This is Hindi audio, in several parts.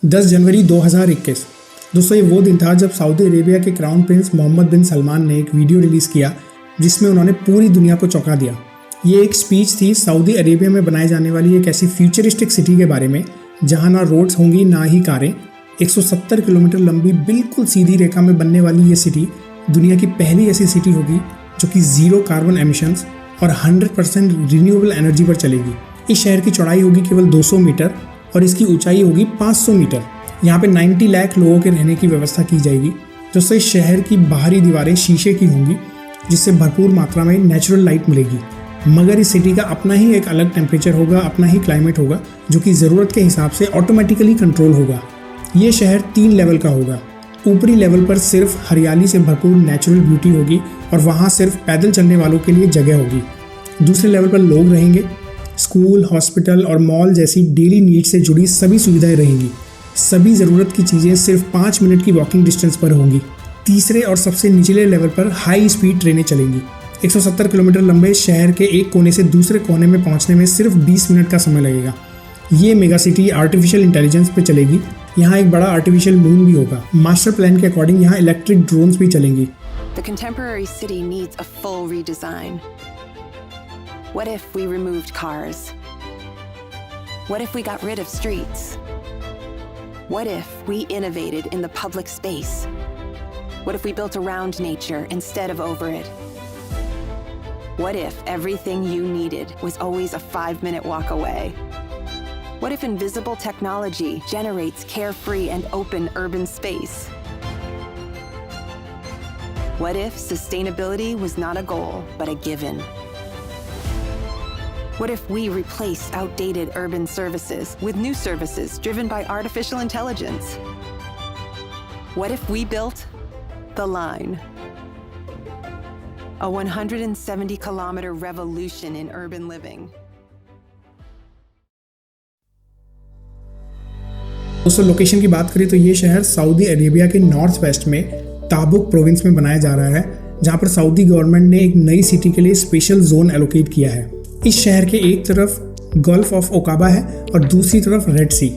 10 जनवरी 2021। दोस्तों ये वो दिन था जब सऊदी अरेबिया के क्राउन प्रिंस मोहम्मद बिन सलमान ने एक वीडियो रिलीज़ किया जिसमें उन्होंने पूरी दुनिया को चौंका दिया। ये एक स्पीच थी सऊदी अरेबिया में बनाई जाने वाली एक ऐसी फ्यूचरिस्टिक सिटी के बारे में जहां ना रोड्स होंगी ना ही कारें। 170 किलोमीटर लंबी बिल्कुल सीधी रेखा में बनने वाली ये सिटी दुनिया की पहली ऐसी सिटी होगी जो कि ज़ीरो कार्बन एमिशंस और 100% रिन्यूएबल एनर्जी पर चलेगी। इस शहर की चौड़ाई होगी केवल 200 मीटर और इसकी ऊंचाई होगी 500 मीटर। यहाँ पे 90 लाख लोगों के रहने की व्यवस्था की जाएगी। दोस्तों इस शहर की बाहरी दीवारें शीशे की होंगी जिससे भरपूर मात्रा में नेचुरल लाइट मिलेगी। मगर इस सिटी का अपना ही एक अलग टेम्परेचर होगा, अपना ही क्लाइमेट होगा जो कि ज़रूरत के हिसाब से ऑटोमेटिकली कंट्रोल होगा। ये शहर 3 लेवल का होगा। ऊपरी लेवल पर सिर्फ हरियाली से भरपूर नेचुरल ब्यूटी होगी और वहाँ सिर्फ पैदल चलने वालों के लिए जगह होगी। दूसरे लेवल पर लोग रहेंगे। स्कूल, हॉस्पिटल और मॉल जैसी डेली नीड से जुड़ी सभी सुविधाएं रहेंगी। सभी ज़रूरत की चीज़ें सिर्फ 5 मिनट की वॉकिंग डिस्टेंस पर होंगी। तीसरे और सबसे निचले लेवल पर हाई स्पीड ट्रेनें चलेंगी। 170 किलोमीटर लंबे शहर के एक कोने से दूसरे कोने में पहुंचने में सिर्फ 20 मिनट का समय लगेगा। ये मेगा सिटी आर्टिफिशियल इंटेलिजेंस पे चलेगी। यहाँ एक बड़ा आर्टिफिशियल मून भी होगा। मास्टर प्लान के अकॉर्डिंग यहाँ इलेक्ट्रिक ड्रोन्स भी चलेंगी। The contemporary city needs a full redesign. What if we removed cars? What if we got rid of streets? What if we innovated in the public space? What if we built around nature instead of over it? What if everything you needed was always a 5-minute walk away? What if invisible technology generates carefree and open urban space? What if sustainability was not a goal, but a given? What if we replaced outdated urban services with new services driven by artificial intelligence? What if we built the line? A 170-kilometer revolution in urban living. दोस्तों लोकेशन की बात करें तो ये शहर सऊदी अरेबिया के नॉर्थ वेस्ट में ताबुक प्रोविंस में बनाया जा रहा है, जहाँ पर सऊदी गवर्नमेंट ने एक नई सिटी के लिए स्पेशल जोन एलोकेट किया है। इस शहर के एक तरफ गल्फ ऑफ ओकाबा है और दूसरी तरफ रेड सी।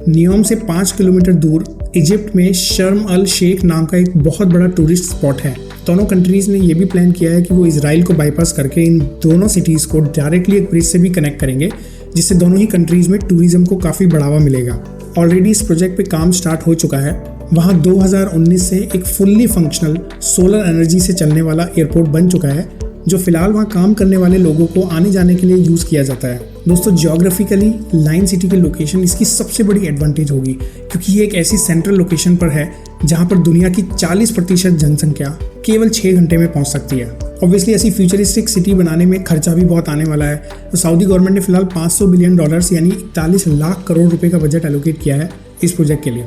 नियोम से 5 किलोमीटर दूर इजिप्ट में शर्म अल शेख नाम का एक बहुत बड़ा टूरिस्ट स्पॉट है। दोनों कंट्रीज ने यह भी प्लान किया है कि वो इजराइल को बाईपास करके इन दोनों सिटीज़ को डायरेक्टली एक ब्रिज से भी कनेक्ट करेंगे, जिससे दोनों ही कंट्रीज में टूरिज्म को काफ़ी बढ़ावा मिलेगा। ऑलरेडी इस प्रोजेक्ट पे काम स्टार्ट हो चुका है। वहाँ 2019 से एक फुल्ली फंक्शनल सोलर एनर्जी से चलने वाला एयरपोर्ट बन चुका है, जो फिलहाल वहाँ काम करने वाले लोगों को आने जाने के लिए यूज़ किया जाता है। दोस्तों जियोग्राफिकली लाइन सिटी की लोकेशन इसकी सबसे बड़ी एडवांटेज होगी, क्योंकि ये एक ऐसी सेंट्रल लोकेशन पर है जहाँ पर दुनिया की 40% जनसंख्या केवल 6 घंटे में पहुँच सकती है। ऑब्वियसली ऐसी फ्यूचरिस्टिक सिटी बनाने में खर्चा भी बहुत आने वाला है। तो सऊदी गवर्नमेंट ने फिलहाल $500 बिलियन यानी 41 लाख करोड़ रुपए का बजट एलोकेट किया है इस प्रोजेक्ट के लिए।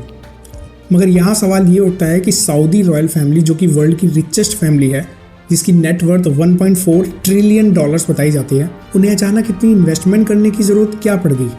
मगर यहाँ सवाल ये उठता है कि सऊदी रॉयल फैमिली, जो कि वर्ल्ड की रिचेस्ट फैमिली है, जिसकी नेटवर्थ 1.4 ट्रिलियन डॉलर्स बताई जाती है, उन्हें अचानक इतनी इन्वेस्टमेंट करने की ज़रूरत क्या पड़ गई?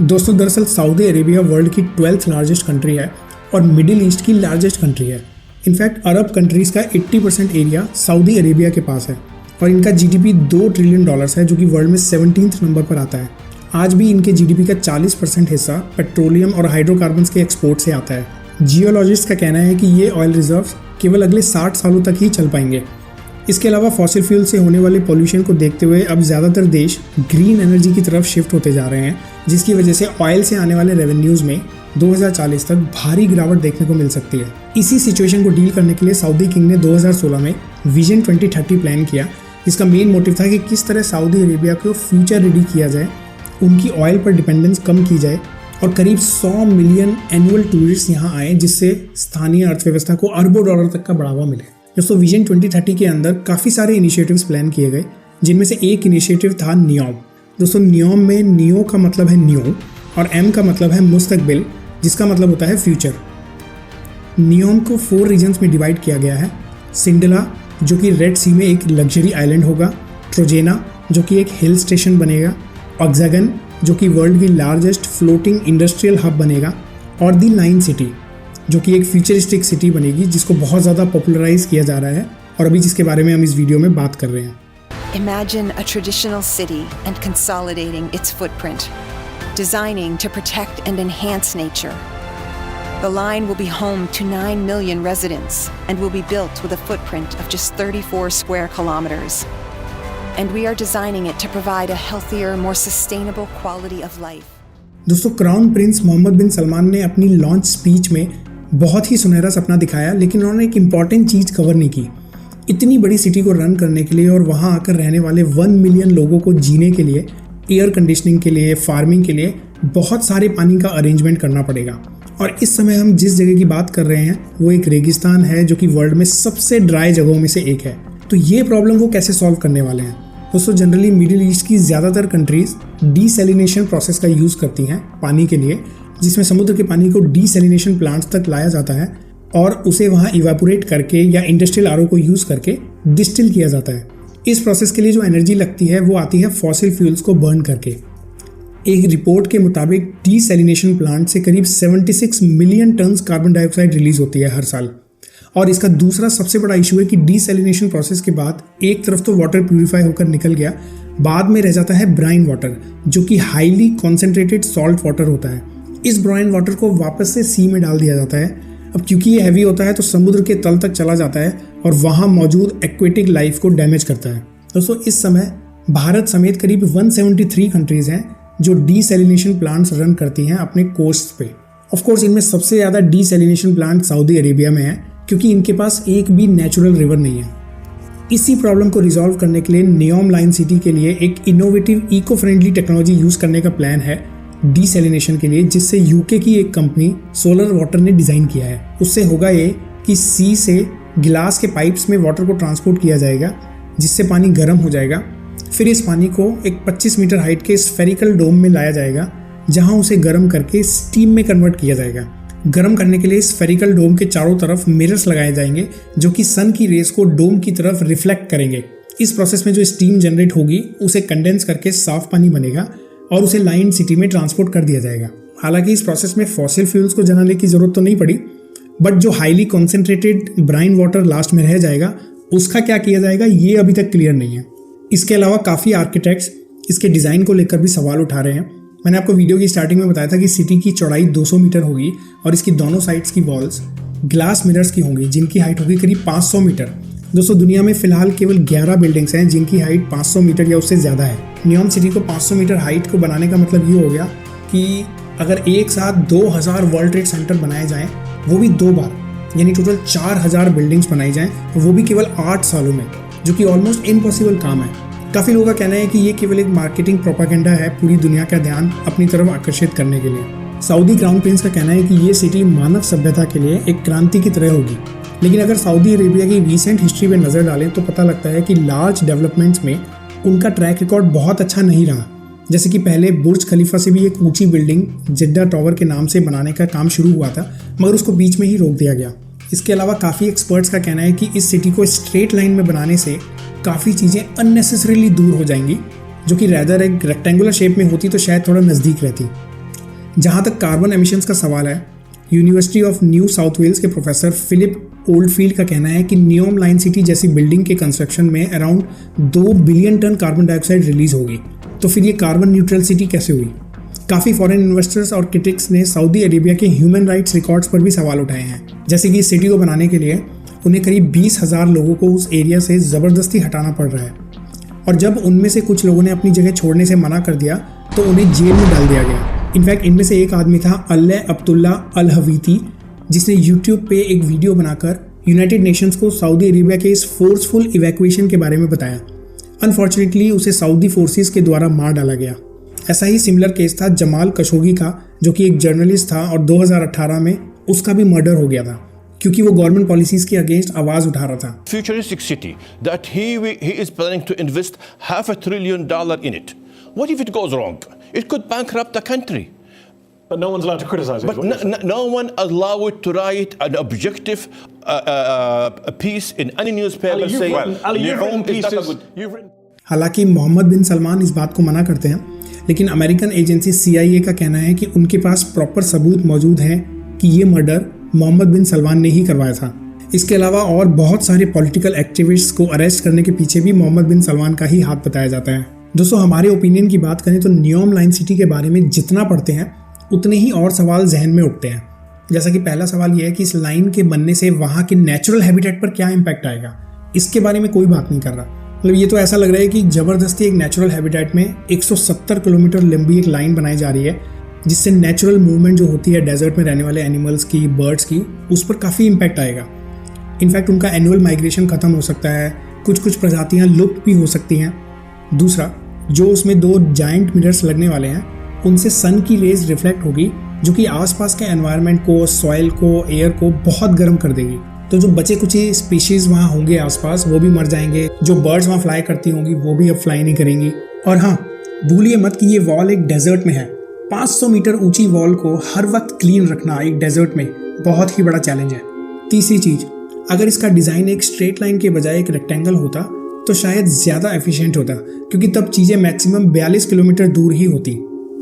दोस्तों दरअसल सऊदी अरेबिया वर्ल्ड की 12th लार्जेस्ट कंट्री है और मिडिल ईस्ट की लार्जेस्ट कंट्री है। इनफैक्ट अरब कंट्रीज़ का 80% एरिया सऊदी अरेबिया के पास है और इनका जीडीपी $2 ट्रिलियन है, जो कि वर्ल्ड में 17th नंबर पर आता है। आज भी इनके जीडीपी का 40% हिस्सा पेट्रोलियम और हाइड्रोकार्बन्स के एक्सपोर्ट से आता है। जियोलॉजिस्ट का कहना है कि ये ऑयल रिजर्व्स केवल अगले 60 सालों तक ही चल पाएंगे। इसके अलावा फॉसिल फ्यूल से होने वाले पोल्यूशन को देखते हुए अब ज़्यादातर देश ग्रीन एनर्जी की तरफ शिफ्ट होते जा रहे हैं, जिसकी वजह से ऑयल से आने वाले रेवेन्यूज़ में 2040 तक भारी गिरावट देखने को मिल सकती है। इसी सिचुएशन को डील करने के लिए सऊदी किंग ने 2016 में विजन 2030 प्लान किया, जिसका मेन मोटिव था कि किस तरह सऊदी अरेबिया को फ्यूचर रेडी किया जाए, उनकी ऑयल पर डिपेंडेंस कम की जाए और करीब 100 मिलियन एनुअल टूरिस्ट यहाँ आए, जिससे स्थानीय अर्थव्यवस्था को अरबों डॉलर तक का बढ़ावा मिले। दोस्तों विजन 2030 के अंदर काफ़ी सारे इनिशिएटिव्स प्लान किए गए, जिनमें से एक इनिशिएटिव था नियोम। दोस्तों नियोम में नियो का मतलब है न्यू और एम का मतलब है मुस्तकबिल, जिसका मतलब होता है फ्यूचर। नियोम को 4 रीजन्स में डिवाइड किया गया है। सिंडला, जो कि रेड सी में एक लग्जरी आइलैंड होगा। ट्रोजेना, जो कि एक हिल स्टेशन बनेगा। ऑक्सागन, जो कि वर्ल्ड की लार्जेस्ट फ्लोटिंग इंडस्ट्रियल हब बनेगा। और दी लाइन सिटी, जो कि एक फ्यूचरिस्टिक सिटी बनेगी, जिसको बहुत ज़्यादा पॉपुलराइज किया जा रहा है और अभी जिसके बारे में हम इस वीडियो में बात कर रहे हैं। Imagine a traditional city and consolidating its footprint, designing to protect and enhance nature, The line will be home to 9 million residents and will be built with a footprint of just 34 square kilometers. And we are designing it to provide a healthier, more sustainable quality of life. दोस्तों, क्राउन प्रिंस मोहम्मद बिन सलमान ने अपनी लॉन्च स्पीच में बहुत ही सुनहरा सपना दिखाया, लेकिन उन्होंने एक इम्पॉर्टेंट चीज़ कवर नहीं की। इतनी बड़ी सिटी को रन करने के लिए और वहाँ आकर रहने वाले 1 मिलियन लोगों को जीने के लिए, एयर कंडीशनिंग के लिए, फार्मिंग के लिए बहुत सारे पानी का अरेंजमेंट करना पड़ेगा। और इस समय हम जिस जगह की बात कर रहे हैं वो एक रेगिस्तान है जो कि वर्ल्ड में सबसे ड्राई जगहों में से एक है। तो ये प्रॉब्लम वो कैसे सॉल्व करने वाले हैं? दोस्तों, जनरली मिडिल ईस्ट की ज़्यादातर कंट्रीज डीसैलिनेशन प्रोसेस का यूज़ करती हैं पानी के लिए, जिसमें समुद्र के पानी को डीसैलिनेशन प्लांट्स तक लाया जाता है और उसे वहाँ इवेपोरेट करके या इंडस्ट्रियल आरओ को यूज़ करके डिस्टिल किया जाता है। इस प्रोसेस के लिए जो एनर्जी लगती है वो आती है फॉसिल फ्यूल्स को बर्न करके। एक रिपोर्ट के मुताबिक डीसैलिनेशन प्लांट से करीब 76 million turns carbon dioxide release होती है हर साल। और इसका दूसरा सबसे बड़ा इशू है कि डीसैलिनेशन प्रोसेस के बाद एक तरफ तो वाटर प्यूरिफाई होकर निकल गया, बाद में रह जाता है ब्राइन वाटर, जो कि हाईली कॉन्सेंट्रेटेड सॉल्ट वाटर होता है। इस ब्राइन वाटर को वापस से सी में डाल दिया जाता है। अब क्योंकि ये हैवी होता है तो समुद्र के तल तक चला जाता है और वहाँ मौजूद एक्वेटिक लाइफ को डैमेज करता है। दोस्तों, इस समय भारत समेत करीब 173 कंट्रीज़ हैं जो डीसैलिनेशन प्लांट्स रन करती हैं अपने कोस्ट पे। ऑफ कोर्स इनमें सबसे ज़्यादा डीसैलिनेशन प्लांट सऊदी अरेबिया में है, क्योंकि इनके पास एक भी नेचुरल रिवर नहीं है। इसी प्रॉब्लम को रिजॉल्व करने के लिए नियोम लाइन सिटी के लिए एक innovative eco friendly technology use करने का प्लान है डीसैलिनेशन के लिए, जिससे यूके की एक कंपनी सोलर वाटर ने डिज़ाइन किया है। उससे होगा ये कि सी से गिलास के पाइप्स में वाटर को ट्रांसपोर्ट किया जाएगा, जिससे पानी गर्म हो जाएगा। फिर इस पानी को एक 25 मीटर हाइट के स्फेरिकल डोम में लाया जाएगा, जहां उसे गर्म करके स्टीम में कन्वर्ट किया जाएगा। गर्म करने के लिए स्फेरिकल डोम के चारों तरफ मिरर्स लगाए जाएंगे जो कि सन की रेस को डोम की तरफ रिफ्लेक्ट करेंगे। इस प्रोसेस में जो स्टीम जनरेट होगी उसे कंडेंस करके साफ पानी बनेगा और उसे लाइन सिटी में ट्रांसपोर्ट कर दिया जाएगा। हालांकि इस प्रोसेस में फॉसिल फ्यूल्स को जलाने की जरूरत तो नहीं पड़ी, बट जो highly concentrated brine water last में रह जाएगा उसका क्या किया जाएगा ये अभी तक क्लियर नहीं है। इसके अलावा काफ़ी आर्किटेक्ट्स इसके डिज़ाइन को लेकर भी सवाल उठा रहे हैं। मैंने आपको वीडियो की स्टार्टिंग में बताया था कि सिटी की चौड़ाई 200 मीटर होगी और इसकी दोनों साइड्स की वॉल्स ग्लास मिरर्स की होंगी, जिनकी हाइट होगी करीब 500 मीटर। दोस्तों, दुनिया में फिलहाल केवल 11 बिल्डिंग्स हैं जिनकी हाइट 500 मीटर या उससे ज़्यादा है। नियोम सिटी को 500 मीटर हाइट को बनाने का मतलब ये हो गया कि अगर एक साथ 2000 वर्ल्ड ट्रेड सेंटर बनाए जाएँ, वो भी 2 बार, यानी टोटल 4000 बिल्डिंग्स बनाई जाएँ, वो भी केवल 8 सालों में, जो कि ऑलमोस्ट इम्पॉसिबल काम है। काफ़ी लोगों का कहना है कि ये केवल एक मार्केटिंग प्रोपागेंडा है, पूरी दुनिया का ध्यान अपनी तरफ आकर्षित करने के लिए। सऊदी क्राउन प्रिंस का कहना है कि ये सिटी मानव सभ्यता के लिए एक क्रांति की तरह होगी। लेकिन अगर सऊदी अरेबिया की रिसेंट हिस्ट्री में नज़र डालें तो पता लगता है कि लार्ज डेवलपमेंट्स में उनका ट्रैक रिकॉर्ड बहुत अच्छा नहीं रहा। जैसे कि पहले बुर्ज खलीफा से भी एक ऊंची बिल्डिंग जिद्दा टावर के नाम से बनाने का काम शुरू हुआ था, मगर उसको बीच में ही रोक दिया गया। इसके अलावा काफ़ी एक्सपर्ट्स का कहना है कि इस सिटी को स्ट्रेट लाइन में बनाने से काफ़ी चीज़ें अननेसेसरीली दूर हो जाएंगी, जो कि रैदर एक रेक्टेंगुलर शेप में होती तो शायद थोड़ा नज़दीक रहती। जहाँ तक कार्बन एमिशंस का सवाल है, university of New South Wales के प्रोफेसर फिलिप ओल्डफील्ड का कहना है कि नियोम लाइन सिटी जैसी बिल्डिंग के कंस्ट्रक्शन में around 2 billion ton carbon dioxide release होगी। तो फिर ये कार्बन न्यूट्रल सिटी कैसे हुई? काफ़ी फॉरेन इन्वेस्टर्स और क्रिटिक्स ने सऊदी अरेबिया के ह्यूमन राइट्स रिकॉर्ड्स पर भी सवाल उठाए हैं। जैसे कि इस सिटी को बनाने के लिए उन्हें करीब 20,000 लोगों को उस एरिया से ज़बरदस्ती हटाना पड़ रहा है, और जब उनमें से कुछ लोगों ने अपनी जगह छोड़ने से मना कर दिया तो उन्हें जेल में डाल दिया गया। इनफैक्ट इनमें से एक आदमी था अल्लाह अब्दुल्ला अल हवीती, जिसने यूट्यूब पे एक वीडियो बनाकर यूनाइटेड नेशंस को सऊदी अरेबिया के इस फोर्सफुल इवैक्यूएशन के बारे में बताया। अनफॉर्चुनेटली उसे सऊदी फोर्सेस के द्वारा मार डाला गया। ऐसा ही सिमिलर केस था जमाल खशोगी का, जो कि एक जर्नलिस्ट था और 2018 में उसका भी मर्डर हो गया था, क्योंकि वो गवर्नमेंट पॉलिसीज के अगेंस्ट आवाज उठा रहा था। Futuristic city that he is planning to invest $500 billion in it. What if it goes wrong? It could bankrupt the country. But no one's allowed to criticize it. But no one allowed to write an objective piece in any newspaper saying you've written good. हालांकि मोहम्मद बिन सलमान इस बात को मना करते हैं, लेकिन अमेरिकन एजेंसी CIA का कहना है कि उनके पास प्रॉपर सबूत मौजूद हैं कि ये मर्डर मोहम्मद बिन सलमान ने ही करवाया था। इसके अलावा और बहुत सारे पॉलिटिकल एक्टिविस्ट्स को अरेस्ट करने के पीछे भी मोहम्मद बिन सलमान का ही हाथ बताया जाता है। दोस्तों, हमारे ओपिनियन की बात करें तो नियोम लाइन सिटी के बारे में जितना पढ़ते हैं उतने ही और सवाल जहन में उठते हैं। जैसा कि पहला सवाल ये है कि इस लाइन के बनने से वहाँ के नेचुरल हैबिटेट पर क्या इम्पैक्ट आएगा, इसके बारे में कोई बात नहीं कर रहा। मतलब ये तो ऐसा लग रहा है कि ज़बरदस्ती एक नेचुरल हैबिटेट में 170 किलोमीटर लंबी एक लाइन बनाई जा रही है, जिससे नेचुरल मूवमेंट जो होती है डेजर्ट में रहने वाले एनिमल्स की, बर्ड्स की, उस पर काफ़ी इम्पैक्ट आएगा। इनफैक्ट उनका एनुअल माइग्रेशन ख़त्म हो सकता है, कुछ प्रजातियाँ लुप्त भी हो सकती हैं। दूसरा, जो उसमें 2 जाइंट मिरर्स लगने वाले हैं, उनसे सन की रेज रिफ्लेक्ट होगी, जो कि आसपास के एनवायरनमेंट को, सॉइल को, एयर को बहुत गर्म कर देगी। तो जो बचे कुछ स्पीशीज़ वहाँ होंगे आसपास, वो भी मर जाएंगे। जो बर्ड्स वहाँ फ्लाई करती होंगी वो भी अब फ्लाई नहीं करेंगी। और हाँ, भूलिए मत कि ये वॉल एक डेजर्ट में है। 500 मीटर ऊंची वॉल को हर वक्त क्लीन रखना एक डेजर्ट में बहुत ही बड़ा चैलेंज है। तीसरी चीज़, अगर इसका डिज़ाइन एक स्ट्रेट लाइन के बजाय एक रेक्टेंगल होता तो शायद ज़्यादा एफिशिएंट होता, क्योंकि तब चीज़ें मैक्सिमम 42 किलोमीटर दूर ही होती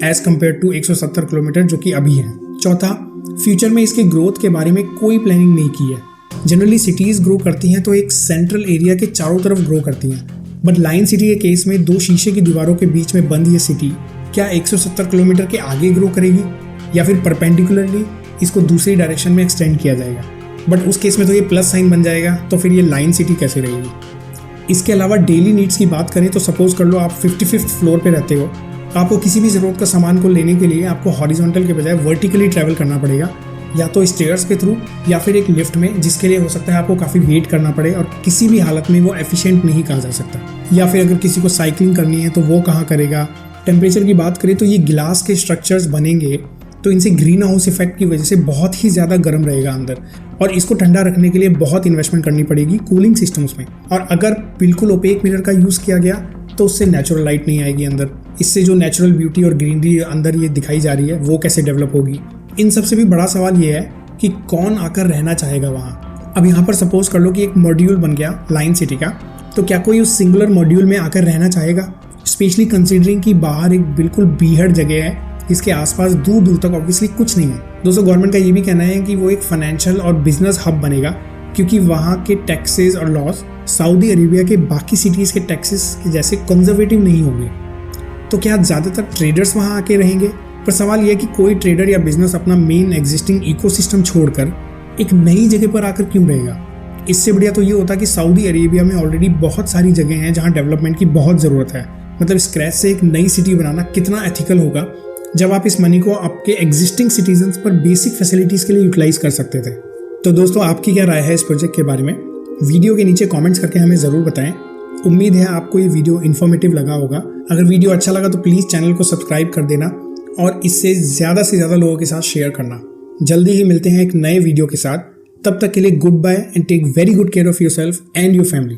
एज कम्पेयर टू 170 किलोमीटर जो कि अभी है। चौथा, फ्यूचर में इसके ग्रोथ के बारे में कोई प्लानिंग नहीं की है। जनरली सिटीज़ ग्रो करती हैं तो एक सेंट्रल एरिया के चारों तरफ ग्रो करती हैं, बट लाइन सिटी के केस में 2 शीशे की दीवारों के बीच में बंद ये सिटी क्या 170 किलोमीटर के आगे ग्रो करेगी या फिर परपेंडिकुलरली इसको दूसरी डायरेक्शन में एक्सटेंड किया जाएगा। बट उस केस में तो ये प्लस साइन बन जाएगा, तो फिर ये लाइन सिटी कैसे रहेगी। इसके अलावा डेली नीड्स की बात करें तो सपोज कर लो आप 55th फ्लोर पे रहते हो, तो आपको किसी भी ज़रूरत का सामान को लेने के लिए आपको हॉरिजॉन्टल के बजाय वर्टिकली ट्रैवल करना पड़ेगा, या तो स्टेयर्स के थ्रू या फिर एक लिफ्ट में, जिसके लिए हो सकता है आपको काफ़ी वेट करना पड़े और किसी भी हालत में वो एफिशिएंट नहीं कहा जा सकता। या फिर अगर किसी को साइकिलिंग करनी है तो वो कहाँ करेगा। टेम्परेचर की बात करें तो ये गिलास के स्ट्रक्चर्स बनेंगे तो इनसे ग्रीन हाउस इफेक्ट की वजह से बहुत ही ज़्यादा गर्म रहेगा अंदर, और इसको ठंडा रखने के लिए बहुत इन्वेस्टमेंट करनी पड़ेगी कूलिंग सिस्टम्स में। और अगर बिल्कुल ओपेक मिरर का यूज़ किया गया तो उससे नेचुरल लाइट नहीं आएगी अंदर। इससे जो नेचुरल ब्यूटी और ग्रीनरी अंदर ये दिखाई जा रही है वो कैसे डेवलप होगी। इन सबसे भी बड़ा सवाल ये है कि कौन आकर रहना चाहेगा वहाँ। अब यहाँ पर सपोज कर लो कि एक मॉड्यूल बन गया लाइन सिटी का, तो क्या कोई उस सिंगुलर मॉड्यूल में आकर रहना चाहेगा, स्पेशली कंसीडरिंग कि बाहर एक बिल्कुल बीहड़ जगह है जिसके आसपास दूर दूर तक ऑब्वियसली कुछ नहीं है। दोस्तों, गवर्नमेंट का ये भी कहना है कि वो एक फाइनेंशियल और बिजनेस हब बनेगा, क्योंकि वहाँ के टैक्सेस और लॉज सऊदी अरेबिया के बाकी सिटीज़ के टैक्सेस के जैसे कंजर्वेटिव नहीं होंगे। तो क्या ज़्यादातर ट्रेडर्स वहाँ आके रहेंगे? पर सवाल यह है कि कोई ट्रेडर या बिजनेस अपना मेन एग्जिस्टिंग इकोसिस्टम छोड़कर एक नई जगह पर आकर क्यों रहेगा। इससे बढ़िया तो ये होता कि सऊदी अरेबिया में ऑलरेडी बहुत सारी जगह हैं जहाँ डेवलपमेंट की बहुत ज़रूरत है। मतलब स्क्रैच से एक नई सिटी बनाना कितना एथिकल होगा जब आप इस मनी को आपके एग्जिस्टिंग सिटीजन्स पर बेसिक फैसिलिटीज़ के लिए यूटिलाइज कर सकते थे। तो दोस्तों, आपकी क्या राय है इस प्रोजेक्ट के बारे में? वीडियो के नीचे कमेंट्स करके हमें ज़रूर बताएं। उम्मीद है आपको ये वीडियो इन्फॉर्मेटिव लगा होगा। अगर वीडियो अच्छा लगा तो प्लीज़ चैनल को सब्सक्राइब कर देना और इससे ज़्यादा से ज़्यादा लोगों के साथ शेयर करना। जल्दी ही मिलते हैं एक नए वीडियो के साथ। तब तक के लिए goodbye and take very good care of yourself and your family.